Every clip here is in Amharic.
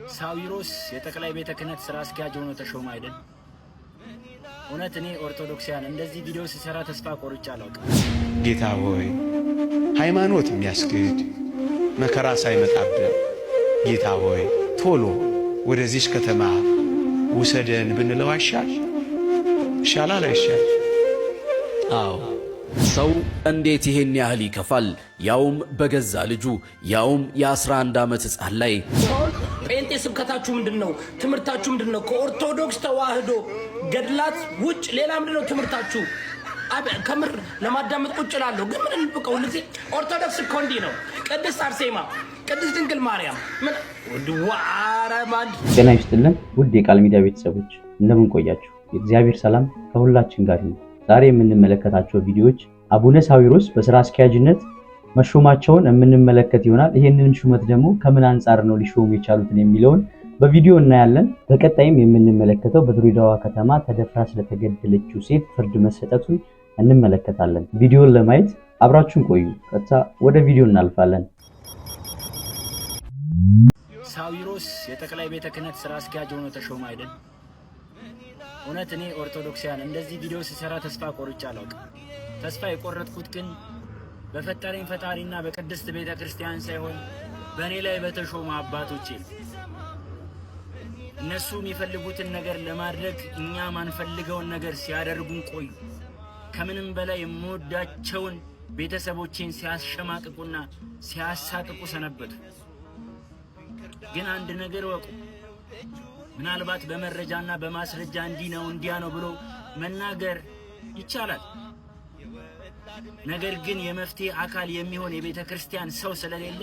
ሳዊሮስ የጠቅላይ ቤተ ክህነት ስራ አስኪያጅ ሆኖ ተሾመ አይደል? እውነት እኔ ኦርቶዶክሳውያን እንደዚህ ቪዲዮ ሲሰራ ተስፋ ቆርጬ አላውቅም። ጌታ ሆይ ሃይማኖት የሚያስክድ መከራ ሳይመጣብን ጌታ ሆይ ቶሎ ወደዚህ ከተማ ውሰደን ብንለው ይሻላል አይሻል? አዎ ሰው እንዴት ይሄን ያህል ይከፋል? ያውም በገዛ ልጁ፣ ያውም የ11 ዓመት ሕፃን ላይ። ጴንጤ ስብከታችሁ ምንድነው? ትምህርታችሁ ምንድነው? ከኦርቶዶክስ ተዋህዶ ገድላት ውጭ ሌላ ምንድነው ትምህርታችሁ? ከምር ለማዳመጥ ቁጭ እላለሁ፣ ግን ምን እንብቀው ለዚህ ኦርቶዶክስ እኮ እንዲህ ነው። ቅድስት አርሴማ፣ ቅድስት ድንግል ማርያም ምን ወድዋራማድ። ጤና ይስጥልን ውድ የቃል ሚዲያ ቤተሰቦች እንደምን ቆያችሁ? የእግዚአብሔር ሰላም ከሁላችን ጋር ይሁን። ዛሬ የምንመለከታቸው ቪዲዮዎች አቡነ ሳዊሮስ በስራ አስኪያጅነት መሾማቸውን የምንመለከት ይሆናል። ይሄንን ሹመት ደግሞ ከምን አንጻር ነው ሊሾሙ የቻሉትን የሚለውን በቪዲዮ እናያለን። በቀጣይም የምንመለከተው በድሬዳዋ ከተማ ተደፍራ ስለተገደለችው ሴት ፍርድ መሰጠቱን እንመለከታለን። ቪዲዮን ለማየት አብራችሁን ቆዩ። ቀጥታ ወደ ቪዲዮ እናልፋለን። ሳዊሮስ የጠቅላይ ቤተ ክህነት ስራ አስኪያጅ ሆኖ ተሾመ አይደል? እውነት እኔ ኦርቶዶክሳውያን እንደዚህ ቪዲዮ ሲሰራ ተስፋ ቆርጬ አላውቅም። ተስፋ የቆረጥኩት ግን በፈጠረኝ ፈጣሪና በቅድስት ቤተ ክርስቲያን ሳይሆን በእኔ ላይ በተሾሙ አባቶቼ። እነሱ የሚፈልጉትን ነገር ለማድረግ እኛ ማንፈልገውን ነገር ሲያደርጉን ቆዩ። ከምንም በላይ የምወዳቸውን ቤተሰቦቼን ሲያሸማቅቁና ሲያሳቅቁ ሰነበቱ። ግን አንድ ነገር ወቁ፣ ምናልባት በመረጃና በማስረጃ እንዲህ ነው እንዲያ ነው ብሎ መናገር ይቻላል። ነገር ግን የመፍትሄ አካል የሚሆን የቤተ ክርስቲያን ሰው ስለሌለ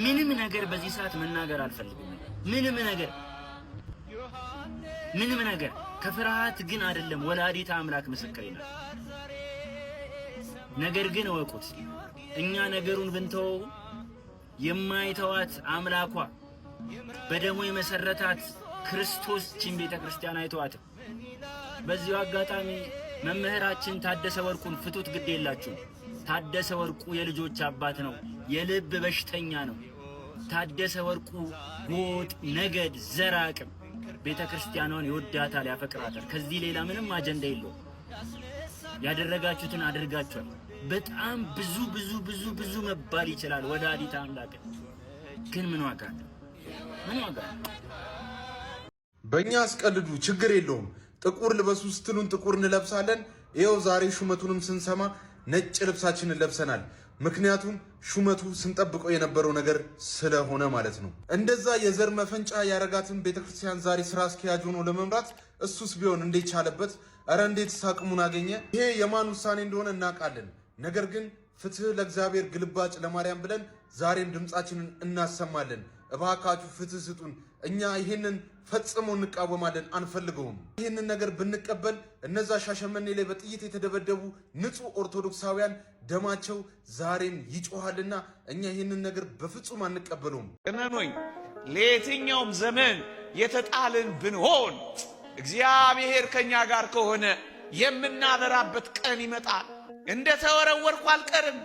ምንም ነገር በዚህ ሰዓት መናገር አልፈልግም። ምንም ነገር ከፍርሃት ግን አይደለም። ወላዲተ አምላክ ምስክሬ ነው። ነገር ግን ወቁት፣ እኛ ነገሩን ብንተወው የማይተዋት አምላኳ በደሙ የመሰረታት ክርስቶስ ቺን ቤተ ክርስቲያን አይተዋትም። በዚሁ አጋጣሚ መምህራችን ታደሰ ወርቁን ፍቱት፣ ግድ የላችሁ። ታደሰ ወርቁ የልጆች አባት ነው፣ የልብ በሽተኛ ነው። ታደሰ ወርቁ ጎጥ፣ ነገድ፣ ዘር አቅም ቤተ ክርስቲያኗን ይወዳታል፣ ያፈቅራታል። ከዚህ ሌላ ምንም አጀንዳ የለውም። ያደረጋችሁትን አድርጋችኋል። በጣም ብዙ መባል ይችላል ወላዲተ አምላክ፣ ግን ምን ዋጋ አለ? በእኛ አስቀልዱ፣ ችግር የለውም። ጥቁር ልበሱ ስትሉን ጥቁር እንለብሳለን። ይኸው ዛሬ ሹመቱንም ስንሰማ ነጭ ልብሳችንን ለብሰናል። ምክንያቱም ሹመቱ ስንጠብቀው የነበረው ነገር ስለሆነ ማለት ነው። እንደዛ የዘር መፈንጫ ያረጋትን ቤተክርስቲያን ዛሬ ስራ አስኪያጅ ሆኖ ለመምራት እሱስ ቢሆን እንዴት ቻለበት? እረ እንዴት ሳቅሙን አገኘ? ይሄ የማን ውሳኔ እንደሆነ እናውቃለን። ነገር ግን ፍትህ ለእግዚአብሔር ግልባጭ ለማርያም ብለን ዛሬም ድምፃችንን እናሰማለን። እባካችሁ ፍትህ ስጡን። እኛ ይሄንን ፈጽሞ እንቃወማለን፣ አንፈልገውም። ይሄንን ነገር ብንቀበል እነዛ ሻሸመኔ ላይ በጥይት የተደበደቡ ንጹህ ኦርቶዶክሳውያን ደማቸው ዛሬም ይጮሃልና እኛ ይሄንን ነገር በፍጹም አንቀበለውም። እመኑኝ፣ ለየትኛውም ዘመን የተጣልን ብንሆን እግዚአብሔር ከኛ ጋር ከሆነ የምናበራበት ቀን ይመጣል። እንደ ተወረወርኩ አልቀርም፣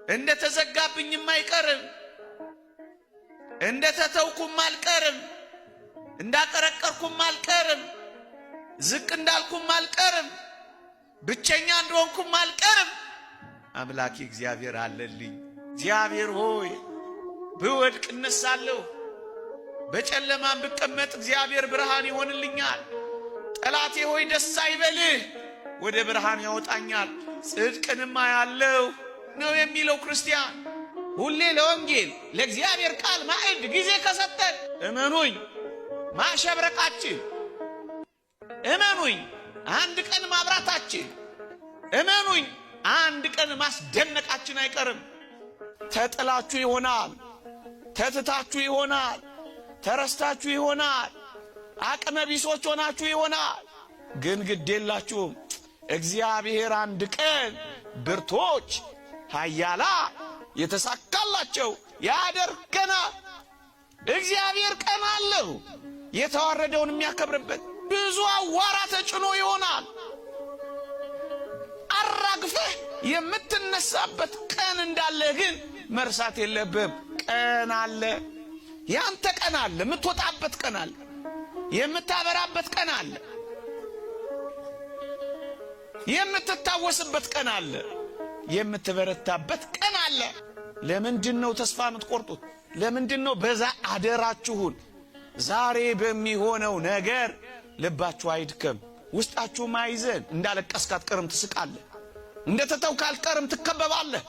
እንደ ተዘጋብኝም አይቀርም፣ እንደ ተተውኩም አልቀርም፣ እንዳቀረቀርኩም አልቀርም፣ ዝቅ እንዳልኩም አልቀርም፣ ብቸኛ እንደሆንኩም አልቀርም። አምላኬ እግዚአብሔር አለልኝ። እግዚአብሔር ሆይ ብወድቅ እነሳለሁ፣ በጨለማም ብቀመጥ እግዚአብሔር ብርሃን ይሆንልኛል። ጠላቴ ሆይ ደስ አይበልህ፣ ወደ ብርሃን ያወጣኛል፣ ጽድቅንማ ያለው ነው የሚለው ክርስቲያን ሁሌ ለወንጌል ለእግዚአብሔር ቃል ማዕድ ጊዜ ከሰጠን እመኑኝ ማሸብረቃችን፣ እመኑኝ አንድ ቀን ማብራታችን፣ እመኑኝ አንድ ቀን ማስደነቃችን አይቀርም። ተጥላችሁ ይሆናል፣ ተትታችሁ ይሆናል፣ ተረስታችሁ ይሆናል፣ አቅመ ቢሶች ሆናችሁ ይሆናል። ግን ግድ የላችሁም። እግዚአብሔር አንድ ቀን ብርቶች ኃያላ የተሳካላቸው ያደርገናል። እግዚአብሔር ቀን አለው የተዋረደውን የሚያከብርበት። ብዙ አዋራ ተጭኖ ይሆናል፣ አራግፈህ የምትነሳበት ቀን እንዳለ ግን መርሳት የለብህም። ቀን አለ። ያንተ ቀን አለ፣ የምትወጣበት ቀን አለ፣ የምታበራበት ቀን አለ፣ የምትታወስበት ቀን አለ፣ የምትበረታበት ቀን አለ። ለምንድን ነው ተስፋ የምትቆርጡት? ለምንድን ነው በዛ አደራችሁን ዛሬ በሚሆነው ነገር ልባችሁ አይድከም፣ ውስጣችሁ ማይዘን። እንዳለቀስክ አትቀርም፣ ትስቃለህ። እንደ ተተውክ አትቀርም፣ ትከበባለህ።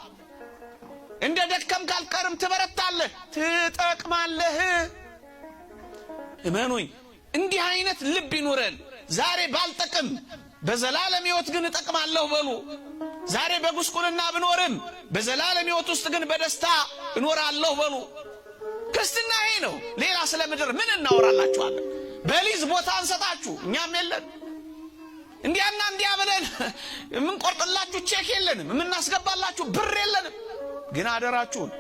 እንደ ደከምክ አትቀርም፣ ትበረታለህ፣ ትጠቅማለህ። እመኑኝ፣ እንዲህ አይነት ልብ ይኑረን። ዛሬ ባልጠቅም በዘላለም ሕይወት ግን እጠቅማለሁ በሉ። ዛሬ በጉስቁልና ብኖርም በዘላለም ሕይወት ውስጥ ግን በደስታ እኖራለሁ በሉ። ክርስትና ይሄ ነው። ሌላ ስለ ምድር ምን እናወራላችኋለን? በሊዝ ቦታ አንሰጣችሁ፣ እኛም የለን። እንዲያና እንዲያ ብለን የምንቆርጥላችሁ ቼክ የለንም፣ የምናስገባላችሁ ብር የለንም። ግን አደራችሁን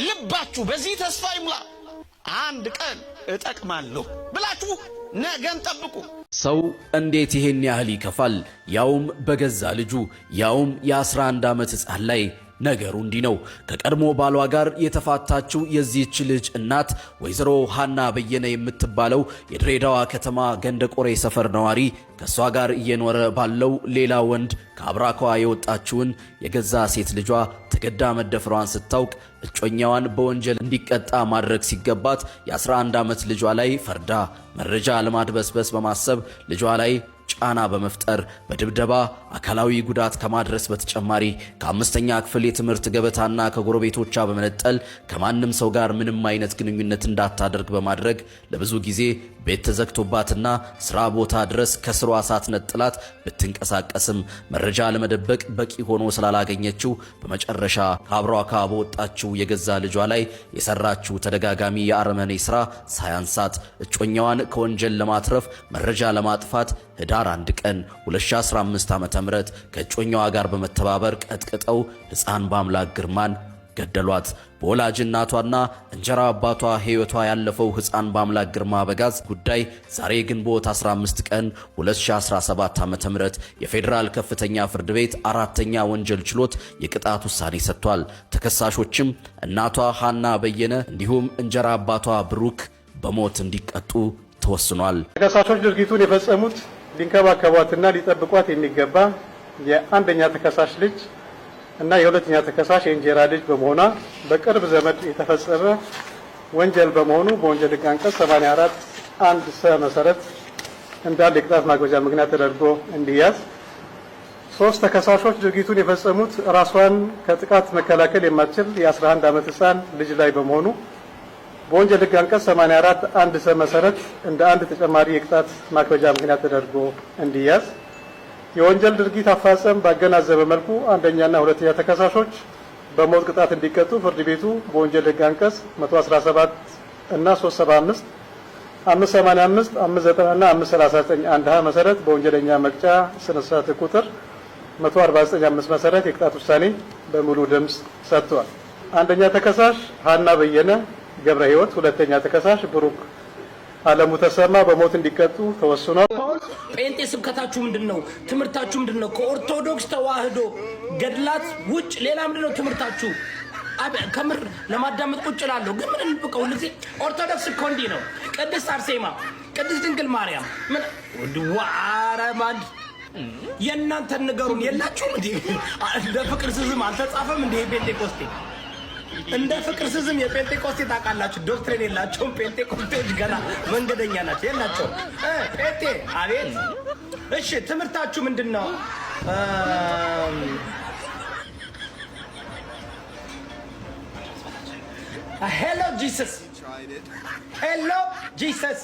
ልባችሁ በዚህ ተስፋ ይሙላ። አንድ ቀን እጠቅማለሁ ብላችሁ ነገን ጠብቁ። ሰው እንዴት ይሄን ያህል ይከፋል? ያውም በገዛ ልጁ፣ ያውም የ11 ዓመት ሕፃን ላይ። ነገሩ እንዲህ ነው። ከቀድሞ ባሏ ጋር የተፋታችው የዚህች ልጅ እናት ወይዘሮ ሃና በየነ የምትባለው የድሬዳዋ ከተማ ገንደቆሬ ሰፈር ነዋሪ ከእሷ ጋር እየኖረ ባለው ሌላ ወንድ ከአብራኳ የወጣችውን የገዛ ሴት ልጇ ተገዳ መደፈሯን ስታውቅ እጮኛዋን በወንጀል እንዲቀጣ ማድረግ ሲገባት የ11 ዓመት ልጇ ላይ ፈርዳ መረጃ ለማድበስበስ በማሰብ ልጇ ላይ ጫና በመፍጠር በድብደባ አካላዊ ጉዳት ከማድረስ በተጨማሪ ከ5ኛ ክፍል የትምህርት ገበታና ከጎረቤቶቿ በመነጠል ከማንም ሰው ጋር ምንም አይነት ግንኙነት እንዳታደርግ በማድረግ ለብዙ ጊዜ ቤት ተዘግቶባትና ስራ ቦታ ድረስ ከስሯ ሳትነጥላት ብትንቀሳቀስም መረጃ ለመደበቅ በቂ ሆኖ ስላላገኘችው በመጨረሻ ከአብራኳ በወጣችው የገዛ ልጇ ላይ የሰራችው ተደጋጋሚ የአረመኔ ስራ ሳያንሳት እጮኛዋን ከወንጀል ለማትረፍ መረጃ ለማጥፋት ህዳር 1 ቀን 2015 ዓ.ም ከእጮኛዋ ጋር በመተባበር ቀጥቅጠው ሕፃን በአምላክ ግርማን ገደሏት። በወላጅ እናቷና እንጀራ አባቷ ሕይወቷ ያለፈው ሕፃን በአምላክ ግርማ በጋዝ ጉዳይ ዛሬ ግንቦት 15 ቀን 2017 ዓ.ም የፌዴራል ከፍተኛ ፍርድ ቤት 4ኛ ወንጀል ችሎት የቅጣት ውሳኔ ሰጥቷል። ተከሳሾችም እናቷ ሃና በየነ እንዲሁም እንጀራ አባቷ ብሩክ በሞት እንዲቀጡ ተወስኗል። ተከሳሾች ድርጊቱን የፈጸሙት ሊንከባከቧትና ሊጠብቋት የሚገባ የአንደኛ ተከሳሽ ልጅ እና የሁለተኛ ተከሳሽ የእንጀራ ልጅ በመሆኗ በቅርብ ዘመድ የተፈጸመ ወንጀል በመሆኑ በወንጀል ሕግ አንቀጽ 84 1 ሰ መሰረት እንዳለ የቅጣት ማክበጃ ምክንያት ተደርጎ እንዲያዝ። 3 ተከሳሾች ድርጊቱን የፈጸሙት ራሷን ከጥቃት መከላከል የማትችል የ11 ዓመት ሕፃን ልጅ ላይ በመሆኑ በወንጀል ሕግ አንቀጽ 84 1 ሰ መሰረት እንደ አንድ ተጨማሪ የቅጣት ማክበጃ ምክንያት ተደርጎ እንዲያዝ። የወንጀል ድርጊት አፋጸም ባገናዘበ መልኩ አንደኛና ሁለተኛ ተከሳሾች በሞት ቅጣት እንዲቀጡ ፍርድ ቤቱ በወንጀል ሕግ አንቀጽ 117 እና 375 585 590 እና 539 1 ሀ መሰረት በወንጀለኛ መቅጫ ስነ ስርዓት ቁጥር 149 መሰረት የቅጣት ውሳኔ በሙሉ ድምፅ ሰጥቷል። አንደኛ ተከሳሽ ሃና በየነ ገብረ ሕይወት፣ ሁለተኛ ተከሳሽ ብሩክ አለሙ ተሰማ በሞት እንዲቀጡ ተወስኗል። ጴንጤ ስብከታችሁ ምንድነው? ትምህርታችሁ ምንድነው? ከኦርቶዶክስ ተዋህዶ ገድላት ውጭ ሌላ ምንድነው ትምህርታችሁ? ከምር ለማዳመጥ ቁጭ እላለሁ፣ ግን ምን እንብቀው ልዚ ኦርቶዶክስ እኮ እንዲህ ነው። ቅድስት አርሴማ፣ ቅድስት ድንግል ማርያም ምን ወድዋረማድ የእናንተን ንገሩን። የላችሁም እንዴ? እንደ ፍቅር ስዝም አልተጻፈም እንዴ? ጴንጤቆስቴ እንደ ፍቅር ስዝም የጴንጤቆስቴ ታውቃላችሁ፣ ዶክትሪን የላቸውም። ጴንጤቆስቴዎች ገና መንገደኛ ናቸው፣ የላቸውም። ጴንጤ አቤት። እሺ ትምህርታችሁ ምንድን ነው? ሄሎ ጂሰስ፣ ሄሎ ጂሰስ።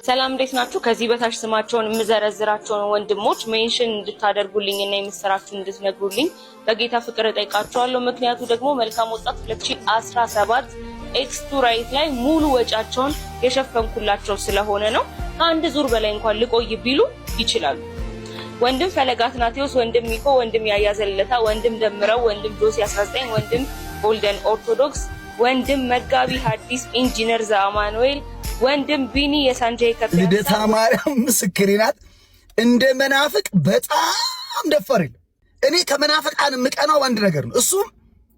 ሰላም እንዴት ናችሁ? ከዚህ በታች ስማቸውን የምዘረዝራቸውን ወንድሞች ሜንሽን እንድታደርጉልኝና የምስራችሁን እንድትነግሩልኝ በጌታ ፍቅር እጠይቃችኋለሁ። ምክንያቱ ደግሞ መልካም ወጣት 2017 ኤክስቱ ራይት ላይ ሙሉ ወጫቸውን የሸፈንኩላቸው ስለሆነ ነው። ከአንድ ዙር በላይ እንኳን ልቆይ ቢሉ ይችላሉ። ወንድም ፈለጋት ናቴዎስ፣ ወንድም ሚኮ፣ ወንድም ያያዘለታ፣ ወንድም ደምረው፣ ወንድም ጆሲ 19፣ ወንድም ጎልደን ኦርቶዶክስ፣ ወንድም መጋቢ ሐዲስ ኢንጂነር ዘአማኑኤል፣ ወንድም ቢኒ የሳንጃይ ከብያ ልደታ ማርያም ምስክሬ ናት። እንደ መናፍቅ በጣም ደፋር የለም። እኔ ከመናፍቃን የምቀናው አንድ ነገር ነው፣ እሱም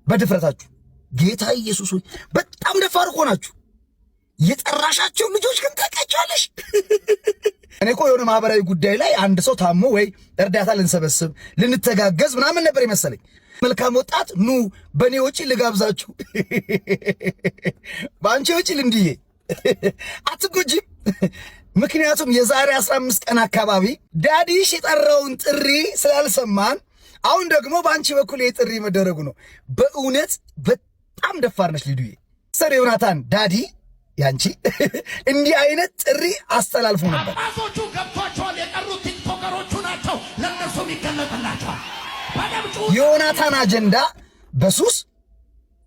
በድፍረታችሁ ጌታ ኢየሱስ ሆይ በጣም ደፋር እኮ ናችሁ። የጠራሻቸው ልጆች ግን ታውቂያቸዋለሽ። እኔ እኮ የሆነ ማህበራዊ ጉዳይ ላይ አንድ ሰው ታሞ ወይ እርዳታ ልንሰበስብ ልንተጋገዝ ምናምን ነበር ይመስለኝ። መልካም ወጣት ኑ በእኔ ወጪ ልጋብዛችሁ፣ በአንቺ ወጪ ልንድዬ አትጎጂም። ምክንያቱም የዛሬ 15 ቀን አካባቢ ዳዲሽ የጠራውን ጥሪ ስላልሰማን አሁን ደግሞ በአንቺ በኩል የጥሪ መደረጉ ነው። በእውነት በጣም ደፋር ነሽ ሊዱዬ። ሰር ዮናታን ዳዲ ያንቺ እንዲህ አይነት ጥሪ አስተላልፎ ነበር። ጳጳሶቹ ገብቷቸዋል። የቀሩት ቲክቶከሮቹ ናቸው። ለእነርሱም ይገለጥላቸዋል። የዮናታን አጀንዳ በሱስ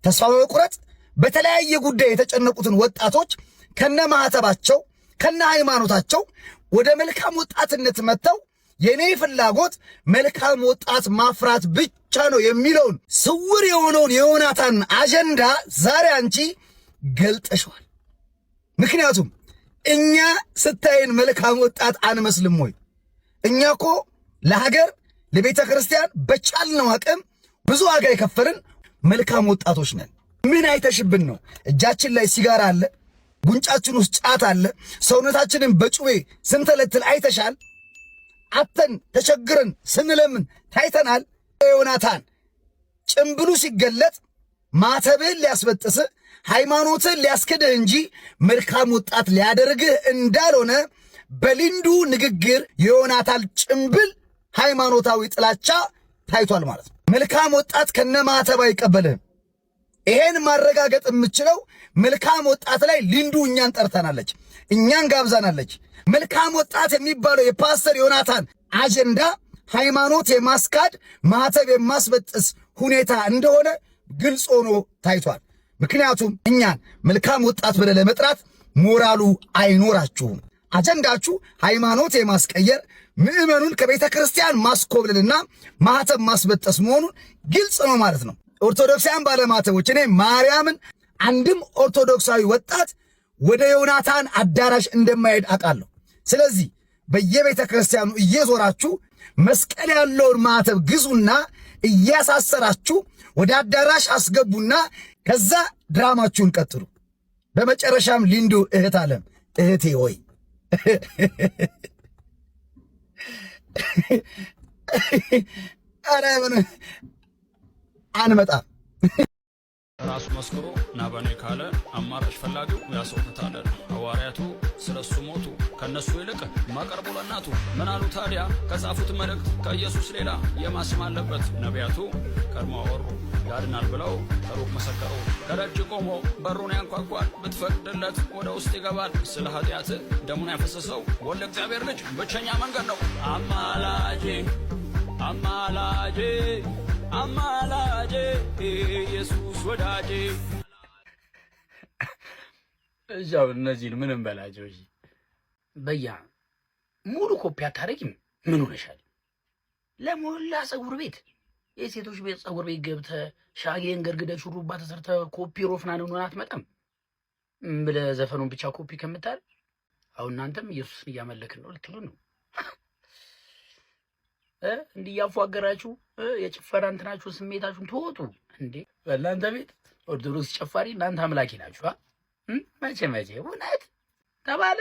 ተስፋ በመቁረጥ በተለያየ ጉዳይ የተጨነቁትን ወጣቶች ከነ ማህተባቸው ከነ ሃይማኖታቸው ወደ መልካም ወጣትነት መጥተው የኔ ፍላጎት መልካም ወጣት ማፍራት ብቻ ነው የሚለውን ስውር የሆነውን የዮናታን አጀንዳ ዛሬ አንቺ ገልጠሽዋል። ምክንያቱም እኛ ስታይን መልካም ወጣት አንመስልም ወይ? እኛ እኮ ለሀገር ለቤተ ክርስቲያን በቻልነው አቅም ብዙ ዋጋ የከፈልን መልካም ወጣቶች ነን። ምን አይተሽብን ነው? እጃችን ላይ ሲጋራ አለ፣ ጉንጫችን ውስጥ ጫት አለ፣ ሰውነታችንን በጩቤ ስንተለትል አይተሻል። አተን ተቸግረን ስንለምን ታይተናል። ዮናታን ጭምብሉ ሲገለጥ ማተብህን ሊያስበጥስህ ሃይማኖትን ሊያስክድህ እንጂ መልካም ወጣት ሊያደርግህ እንዳልሆነ በሊንዱ ንግግር የዮናታን ጭምብል ሃይማኖታዊ ጥላቻ ታይቷል ማለት ነው። መልካም ወጣት ከነ ማተብ አይቀበልህም። ይሄን ማረጋገጥ የምችለው መልካም ወጣት ላይ ሊንዱ እኛን ጠርተናለች፣ እኛን ጋብዛናለች። መልካም ወጣት የሚባለው የፓስተር ዮናታን አጀንዳ ሃይማኖት የማስካድ ማተብ የማስበጥስ ሁኔታ እንደሆነ ግልጽ ሆኖ ታይቷል። ምክንያቱም እኛን መልካም ወጣት ብለህ ለመጥራት ሞራሉ አይኖራችሁም። አጀንዳችሁ ሃይማኖት የማስቀየር ምዕመኑን ከቤተ ክርስቲያን ማስኮብለልና ማህተብ ማስበጠስ መሆኑን ግልጽ ነው ማለት ነው። ኦርቶዶክሳውያን ባለማተቦች፣ እኔ ማርያምን አንድም ኦርቶዶክሳዊ ወጣት ወደ ዮናታን አዳራሽ እንደማይሄድ አውቃለሁ። ስለዚህ በየቤተ ክርስቲያኑ እየዞራችሁ መስቀል ያለውን ማህተብ ግዙና እያሳሰራችሁ ወደ አዳራሽ አስገቡና ከዛ ድራማችሁን ቀጥሉ። በመጨረሻም ሊንዱ እህት አለም እህቴ ሆይ አረ ምን አንመጣም። ራሱ መስክሮ ናበኔ ካለ አማራጭ ፈላጊው ያስወጣታል። ሐዋርያቱ ስለሱ ሞቱ፣ ከነሱ ይልቅ ማቀርቡ ለናቱ። ምን አሉ ታዲያ ከጻፉት መልእክት ከኢየሱስ ሌላ የማስም አለበት? ነቢያቱ ቀድሞ አወሩ፣ ያድናል ብለው ከሩቅ መሰከሩ። ከደጅ ቆሞ በሩን ያንኳኳል፣ ብትፈቅድለት ወደ ውስጥ ይገባል። ስለ ኃጢአት ደሙን ያፈሰሰው ወልደ እግዚአብሔር ልጅ ብቸኛ መንገድ ነው። አማላጄ አማላጄ አማላጄ ኢየሱስ ወዳጄ። እዛው እነዚህን ምንም በላቸው። እሺ በያ ሙሉ ኮፒ አታረጊም? ምን ሆነሻል? ለሞላ ፀጉር ቤት የሴቶች ቤት ፀጉር ቤት ገብተህ ሻጌን ገርግደህ ሹሩባ ተሰርተህ ኮፒ ሮፍናን ሆነህ አትመጣም ብለህ ዘፈኑን ብቻ ኮፒ ከምታል አሁን እናንተም ኢየሱስን እያመለክን ነው ልትሉ ነው። እንዲያፏገራችሁ የጭፈራ እንትናችሁን ስሜታችሁን ተወጡ እንዴ። በእናንተ ቤት ኦርቶዶክስ ጨፋሪ እናንተ አምላኪ ናችሁ። መቼ እውነት ተባለ?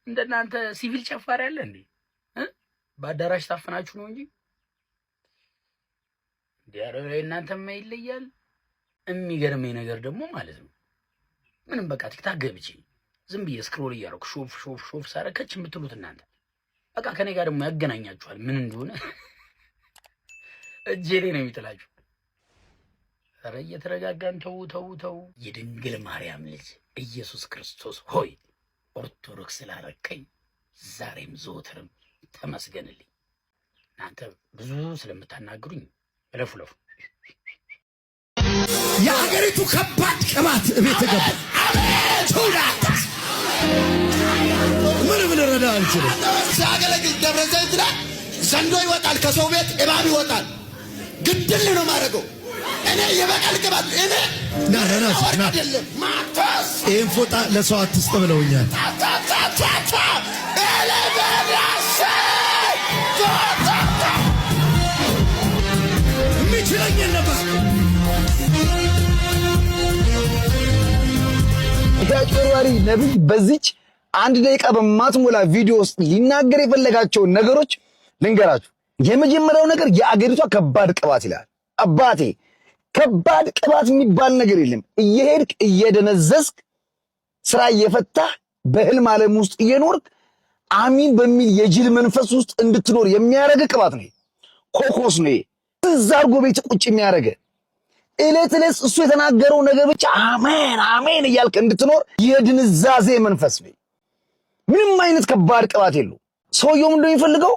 እንደናንተ ሲቪል ጨፋሪ አለ እንዴ? በአዳራሽ ታፍናችሁ ነው እንጂ ዲያሮይ እናንተማ ይለያል። የሚገርመኝ ነገር ደግሞ ማለት ነው ምንም በቃ ቲክታክ ገብቼ ዝም ብዬ ስክሮል እያደረኩ ሾፍ ሾፍ ሾፍ ሳረከች የምትሉት እናንተ በቃ ከኔ ጋር ደግሞ ያገናኛችኋል። ምን እንደሆነ እጄ ላይ ነው የሚጥላችሁ። ኧረ እየተረጋጋን ተው ተው ተው። የድንግል ማርያም ልጅ ኢየሱስ ክርስቶስ ሆይ ኦርቶዶክስ ስላረከኝ ዛሬም ዘወትርም ተመስገንልኝ። እናንተ ብዙ ስለምታናግሩኝ ለፉ ለፉ። የአገሪቱ ከባድ ቅባት እቤት ገባ። አቤት ምንም ልረዳ አልችልም። ሲያገለግል ደብረ ዘይት ላይ ዘንዶ ይወጣል፣ ከሰው ቤት እባብ ይወጣል። ግድል ነው ማድረገው። እኔ የበቀል ቅባት እኔ ና ይህን ፎጣ ለሰው አትስጥ ብለውኛል። የሚችለኝ ነበር ያጭበርባሪ ነብይ በዚች 1 ደቂቃ በማትሞላ ቪዲዮ ውስጥ ሊናገር የፈለጋቸውን ነገሮች ልንገራችሁ። የመጀመሪያው ነገር የአገሪቷ ከባድ ቅባት ይላል። አባቴ ከባድ ቅባት የሚባል ነገር የለም። እየሄድክ እየደነዘዝክ ስራ እየፈታህ በህልም ዓለም ውስጥ እየኖርክ አሚን በሚል የጅል መንፈስ ውስጥ እንድትኖር የሚያረግ ቅባት ነው። ኮኮስ ነው። እዛ አርጎ ቤት ቁጭ የሚያረግ እለት እለት እሱ የተናገረው ነገር ብቻ አሜን አሜን እያልክ እንድትኖር የድንዛዜ መንፈስ ነው። ምንም አይነት ከባድ ቅባት የለው። ሰውየው ምንድነው የሚፈልገው?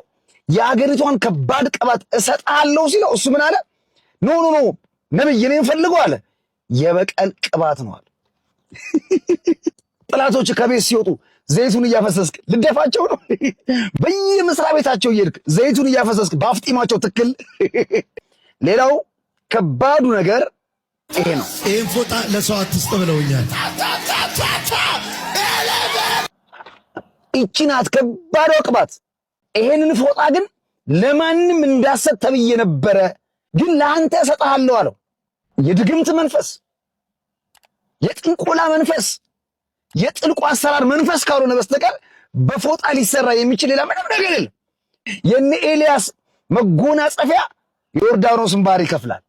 የአገሪቷን ከባድ ቅባት እሰጣለሁ ሲለው እሱ ምን አለ? ኖ ነብይ እኔን ፈልገው አለ። የበቀል ቅባት ነው አለ። ጥላቶች ከቤት ሲወጡ ዘይቱን እያፈሰስክ ልደፋቸው ነው። በየመስሪያ ቤታቸው እየሄድክ ዘይቱን እያፈሰስክ በአፍጢማቸው ትክል። ሌላው ከባዱ ነገር ይሄ ነው። ይሄን ፎጣ ለሰው አትስጥ ብለውኛል። ይቺ ናት ከባድ ቅባት። ይሄንን ፎጣ ግን ለማንም እንዳሰጥ ተብዬ ነበረ፣ ግን ለአንተ እሰጥሃለሁ አለው። የድግምት መንፈስ፣ የጥንቆላ መንፈስ፣ የጥልቁ አሰራር መንፈስ ካልሆነ በስተቀር በፎጣ ሊሰራ የሚችል ሌላ ምንም ነገር የለም። የነ ኤልያስ መጎናጸፊያ ዮርዳኖስን ባህር ይከፍላል።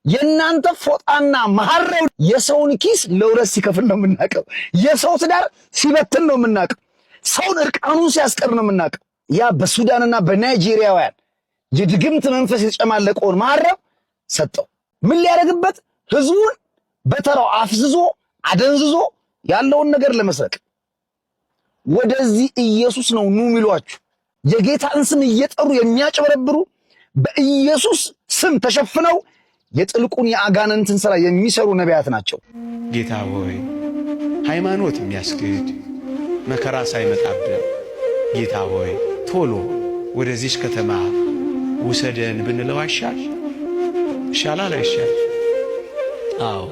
የእናንተ ፎጣና መሐረብ የሰውን ኪስ ለሁለት ሲከፍል ነው የምናውቀው። የሰው ትዳር ሲበትን ነው የምናውቀው። ሰውን እርቃኑን ሲያስቀር ነው የምናውቀው። ያ በሱዳንና በናይጄሪያውያን የድግምት መንፈስ የተጨማለቀውን መሐረብ ሰጠው። ምን ሊያደርግበት? ህዝቡን በተራው አፍዝዞ አደንዝዞ ያለውን ነገር ለመስረቅ። ወደዚህ ኢየሱስ ነው ኑ የሚሏችሁ። የጌታን ስም እየጠሩ የሚያጭበረብሩ በኢየሱስ ስም ተሸፍነው የጥልቁን የአጋንንትን ሥራ የሚሰሩ ነቢያት ናቸው። ጌታ ሆይ ሃይማኖት የሚያስክድ መከራ ሳይመጣብን ጌታ ሆይ ቶሎ ወደዚች ከተማ ውሰደን ብንለው አይሻል? ይሻላል አይሻል? አዎ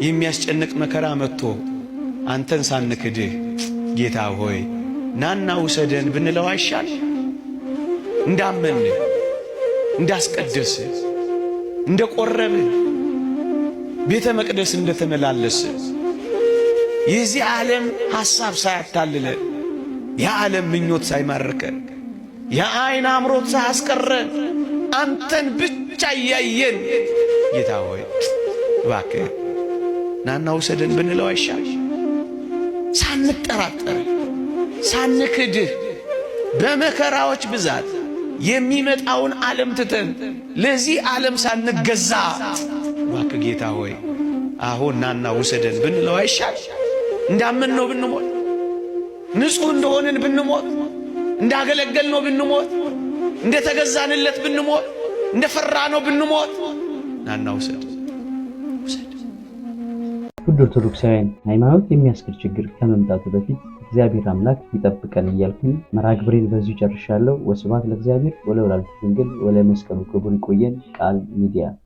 የሚያስጨንቅ መከራ መጥቶ አንተን ሳንክድህ ጌታ ሆይ ናና ውሰደን ብንለው አይሻል? እንዳመን እንዳስቀደስ እንደቆረብን ቤተ መቅደስ እንደተመላለስ የዚህ ዓለም ሐሳብ ሳያታልለን የዓለም ምኞት ሳይማርከን የዓይን አምሮት ሳያስቀረን አንተን ብቻ እያየን ጌታ ሆይ እባክህ ናና ውሰደን ብንለው አይሻል? ሳንጠራጠር ሳንክድህ በመከራዎች ብዛት የሚመጣውን ዓለም ትተን ለዚህ ዓለም ሳንገዛ እባክህ ጌታ ሆይ አሁን ናና ውሰደን ብንለው አይሻል? እንዳመን ነው ብንሞት፣ ንጹሕ እንደሆንን ብንሞት፣ እንዳገለገል ነው ብንሞት፣ እንደተገዛንለት ብንሞት፣ እንደፈራ ነው ብንሞት ናና ውሰድ። ውድ ኦርቶዶክሳውያን ሃይማኖት የሚያስክድ ችግር ከመምጣቱ በፊት እግዚአብሔር አምላክ ይጠብቀን እያልኩኝ መርሐ ግብሬን በዚሁ ጨርሻለሁ። ወስብሐት ለእግዚአብሔር ወለወላዲቱ ድንግል ወለመስቀሉ ክቡር። ይቆየን። ቃል ሚዲያ